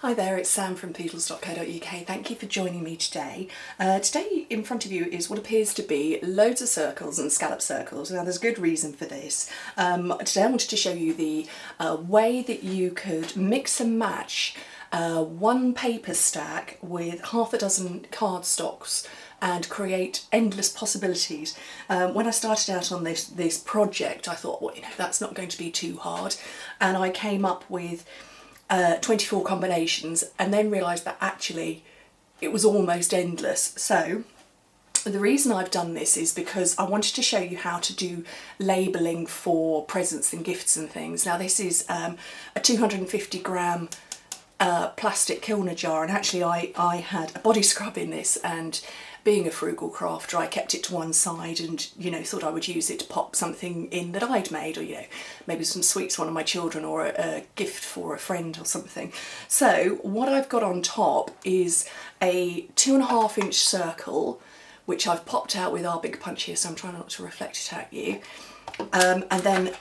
Hi there, it's Sam from poodles.co.uk. Thank you for joining me today. Today in front of you is what appears to be loads of circles and scallop circles. Now there's good reason for this. Today I wanted to show you the way that you could mix and match one paper stack with half a dozen cardstocks and create endless possibilities. When I started out on this project I thought, well, that's not going to be too hard, and I came up with 24 combinations and then realised that actually it was almost endless. So the reason I've done this is because I wanted to show you how to do labelling for presents and gifts and things. Now this is a 250 gram plastic Kilner jar, and actually I had a body scrub in this, and being a frugal crafter I kept it to one side and thought I would use it to pop something in that I'd made, or maybe some sweets for one of my children, or a gift for a friend or something. So what I've got on top is a 2.5 inch circle which I've popped out with our big punch here, so I'm trying not to reflect it at you, and then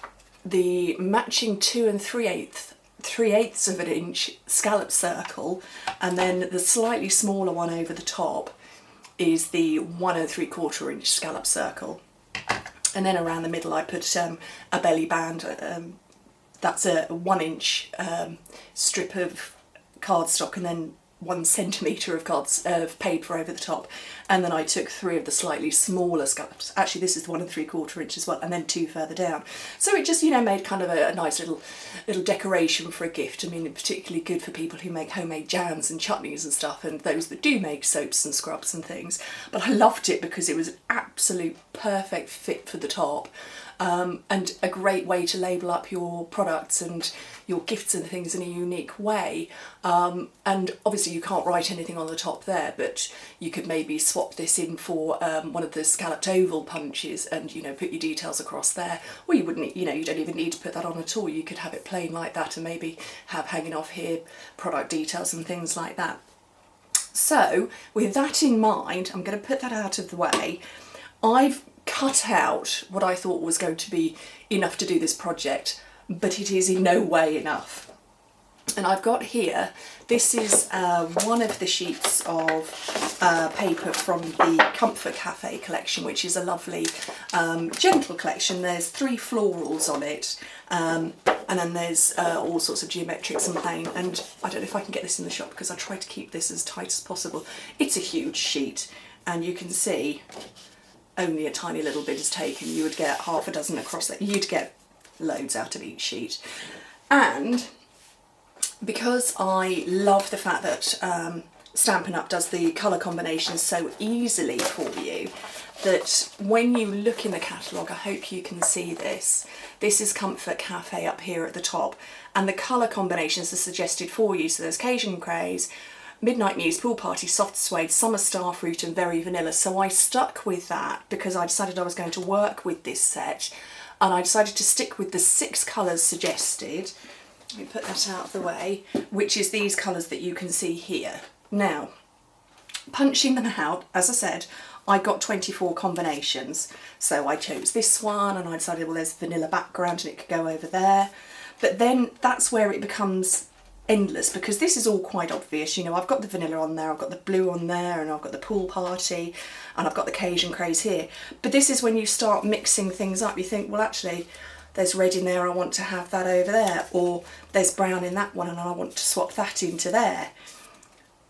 the matching 2 3/8 of an inch scallop circle, and then the slightly smaller one over the top is the 1 3/4 inch scallop circle. And then around the middle I put a belly band, that's a 1 inch strip of cardstock, and then 1 centimetre of paper over the top, and then I took 3 of the slightly smaller scallops. Actually this is 1 3/4 inch as well, and then 2 further down. So it just made kind of a nice little decoration for a gift. I mean, particularly good for people who make homemade jams and chutneys and stuff, and those that do make soaps and scrubs and things. But I loved it because it was an absolute perfect fit for the top. And a great way to label up your products and your gifts and things in a unique way. And obviously you can't write anything on the top there, but you could maybe swap this in for one of the scalloped oval punches and put your details across there. Or you wouldn't, you don't even need to put that on at all. You could have it plain like that and maybe have hanging off here product details and things like that. So with that in mind, I'm going to put that out of the way. I've cut out what I thought was going to be enough to do this project, but it is in no way enough. And I've got here, this is one of the sheets of paper from the Comfort Cafe collection, which is a lovely gentle collection. There's 3 florals on it, and then there's all sorts of geometrics and plain, and I don't know if I can get this in the shop because I try to keep this as tight as possible. It's a huge sheet, and you can see only a tiny little bit is taken. You would get half a dozen across there. You'd get loads out of each sheet. And because I love the fact that Stampin' Up does the colour combinations so easily for you, that when you look in the catalogue, I hope you can see this. This is Comfort Cafe up here at the top, and the colour combinations are suggested for you. So there's Cajun Craze, Midnight Muse, Pool Party, Soft Suede, Summer Starfruit and Very Vanilla. So I stuck with that because I decided I was going to work with this set, and I decided to stick with the 6 colours suggested. Let me put that out of the way, which is these colours that you can see here. Now, punching them out, as I said, I got 24 combinations. So I chose this one, and I decided, well, there's vanilla background and it could go over there. But then that's where it becomes endless, because this is all quite obvious. I've got the vanilla on there, I've got the blue on there, and I've got the Pool Party, and I've got the Cajun Craze here. But this is when you start mixing things up. You think, well, actually there's red in there, I want to have that over there, or there's brown in that one and I want to swap that into there,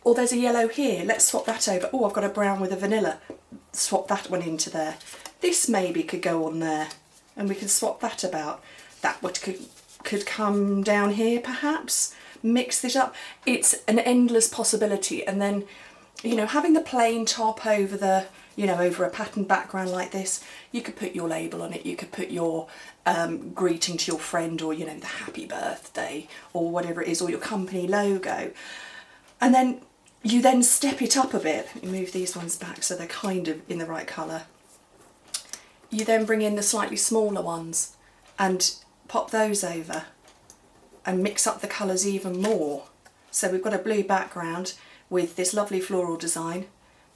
or there's a yellow here, let's swap that over. Oh, I've got a brown with a vanilla, swap that one into there. This maybe could go on there and we can swap that about. That could come down here perhaps. Mix this up. It's an endless possibility. And then having the plain top over the over a patterned background like this, you could put your label on it, you could put your greeting to your friend, or the happy birthday or whatever it is, or your company logo. And then you then step it up a bit. Let me move these ones back so they're kind of in the right colour. You then bring in the slightly smaller ones and pop those over and mix up the colours even more. So we've got a blue background with this lovely floral design,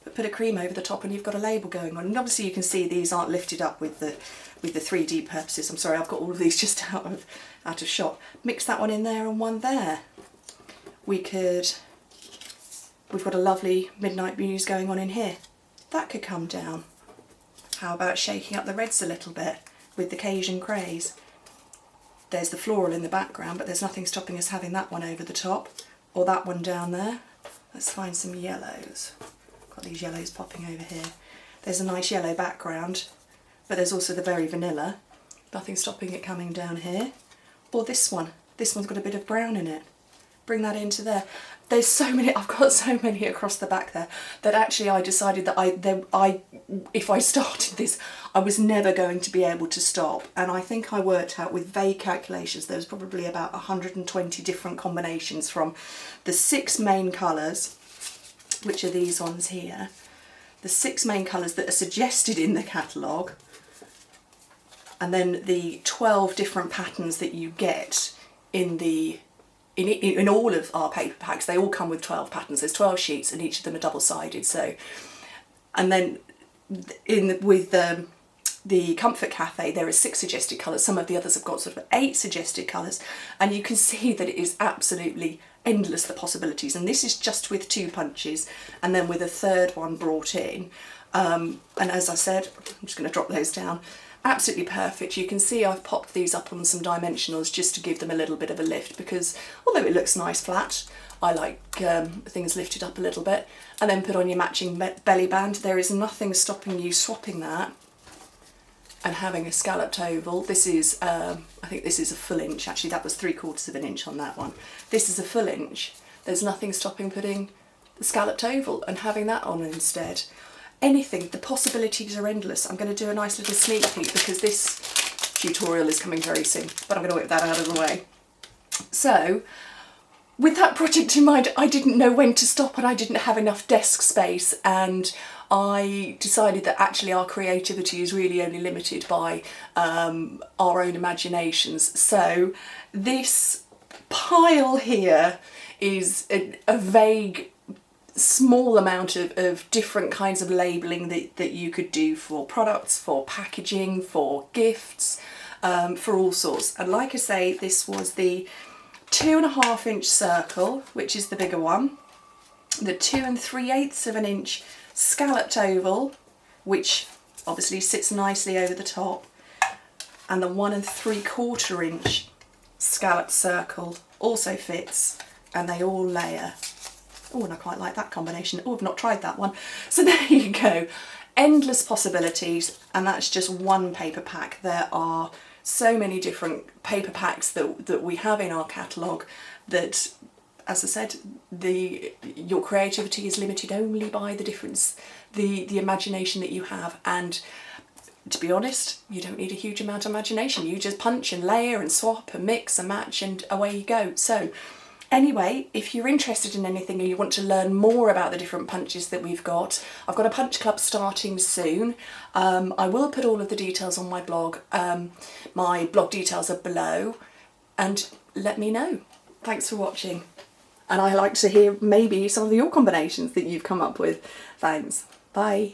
but put a cream over the top and you've got a label going on. And obviously you can see these aren't lifted up with the 3D purposes. I'm sorry, I've got all of these just out of shot. Mix that one in there and one there. we've got a lovely midnight muse going on in here. That could come down. How about shaking up the reds a little bit with the Cajun craze? There's the floral in the background, but there's nothing stopping us having that one over the top, or that one down there. Let's find some yellows. Got these yellows popping over here. There's a nice yellow background, but there's also the very vanilla. Nothing stopping it coming down here. Or this one. This one's got a bit of brown in it. Bring that into there. There's so many, I've got so many across the back there, that actually I decided that if I started this, I was never going to be able to stop. And I think I worked out with vague calculations, there was probably about 120 different combinations from the 6 main colours, which are these ones here, the 6 main colours that are suggested in the catalogue, and then the 12 different patterns that you get in all of our paper packs. They all come with 12 patterns. There's 12 sheets and each of them are double-sided. So, and then with the Comfort Cafe, there are 6 suggested colours. Some of the others have got sort of 8 suggested colours, and you can see that it is absolutely endless, the possibilities. And this is just with 2 punches, and then with a third one brought in. And as I said, I'm just going to drop those down. Absolutely perfect. You can see I've popped these up on some dimensionals just to give them a little bit of a lift, because although it looks nice flat, I like things lifted up a little bit. And then put on your matching belly band. There is nothing stopping you swapping that and having a scalloped oval. This is, I think this is a full inch. Actually, that was 3/4 of an inch on that one. This is a full inch. There's nothing stopping putting the scalloped oval and having that on instead. Anything, the possibilities are endless. I'm going to do a nice little sneak peek because this tutorial is coming very soon, but I'm going to whip that out of the way. So, with that project in mind, I didn't know when to stop and I didn't have enough desk space, and I decided that actually our creativity is really only limited by our own imaginations. So this pile here is a vague small amount of different kinds of labelling that you could do for products, for packaging, for gifts, for all sorts. And like I say, this was the 2.5 inch circle, which is the bigger one, the 2 3/8 of an inch scalloped oval, which obviously sits nicely over the top, and the 1 3/4 inch scalloped circle also fits, and they all layer. Oh, and I quite like that combination. Oh, I've not tried that one. So there you go. Endless possibilities, and that's just one paper pack. There are so many different paper packs that we have in our catalogue that, as I said, your creativity is limited only by the imagination that you have. And to be honest, you don't need a huge amount of imagination. You just punch and layer and swap and mix and match, and away you go. So anyway, if you're interested in anything and you want to learn more about the different punches that we've got, I've got a punch club starting soon. I will put all of the details on my blog. My blog details are below, and let me know. Thanks for watching. And I like to hear maybe some of your combinations that you've come up with. Thanks. Bye.